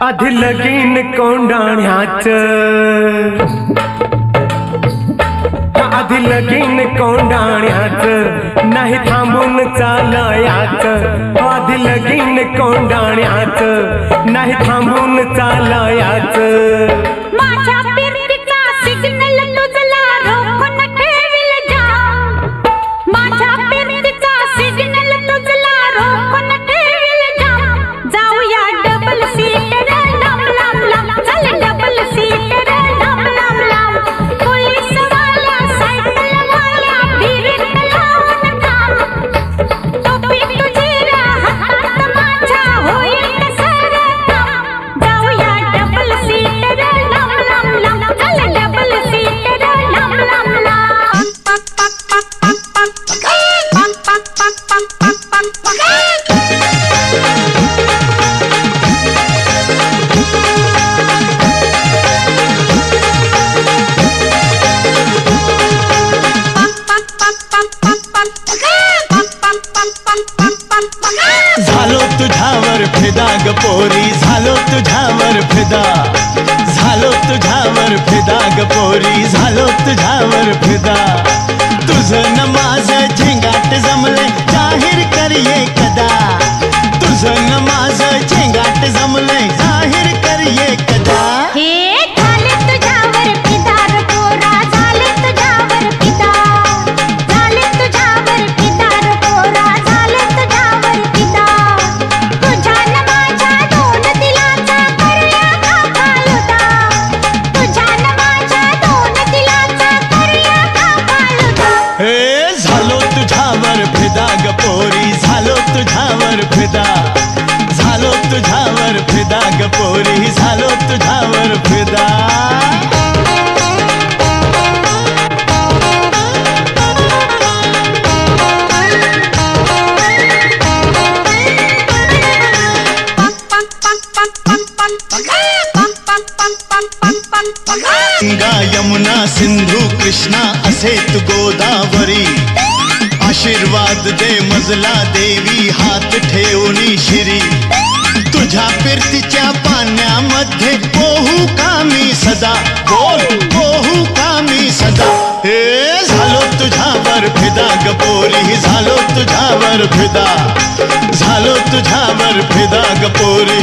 आधी लगीन कोंडाण्याच आधी लगीन कोंडाण्याच नाही थांबून चालायाच आधी लगीन कोंडाण्याच नाही थांबून चालायाच माझ्या प्रीतीचा सिग्नल तुझला रोखून ठेवील जाम माझ्या प्रीतीचा सिग्नल तुझला रोखून ठेवील जाम जाऊया डबल सीटर लांब लांब लांब चल डबल सीटर लांब लांब लांब पोलीस वाला सायकल वाला भिरत लावून थांब टोपी तुझी हातात माझ्या होईल सर काम जाऊया डबल सीटर लांब लांब लांब चल डबल सीटर लांब लांब लांब झालो तुझ्यावर फिदा ग पोरी झालो तुझ्यावर फिदा झालो तुझ्यावर फिदा ग पोरी झालो तुझ्यावर फिदा तुझं न माझं झिंगाट जमले जाहीर करिये कदा तुझं न माझं झिंगाट जमले जाहीर करिये कदा हे झाले तुझ्यावर फिदा रे पोरा झाले तुझ्यावर फिदा झाले तुझ्यावर फिदा रे पोरा झाले तुझ्यावर फिदा तुझ्या न माझ्या दोन दिलाचा करूया का फालुदा तुझ्या न माझ्या दोन दिलाचा करूया का फालुदा हे झालो तुझ्यावर फिदा ग पोरी झालो तुझ्यावर फिदा झालो तुझ्यावर फिदा ग पोरी झालो तुझ्यावर फिदा गंगा यमुना सिंधू कृष्णा असे तू गोदावरी आशीर्वाद दे मजला देवी हात ठेवणी शिरी तुझ्या फिरतीच्या पाण्यामध्ये पोहू का मी सदा बोल पोहू का मी सदा हे झालो तुझ्यावर फिदा ग पोरी झालो तुझ्यावर फिदा झालो तुझ्यावर फिदा ग पोरी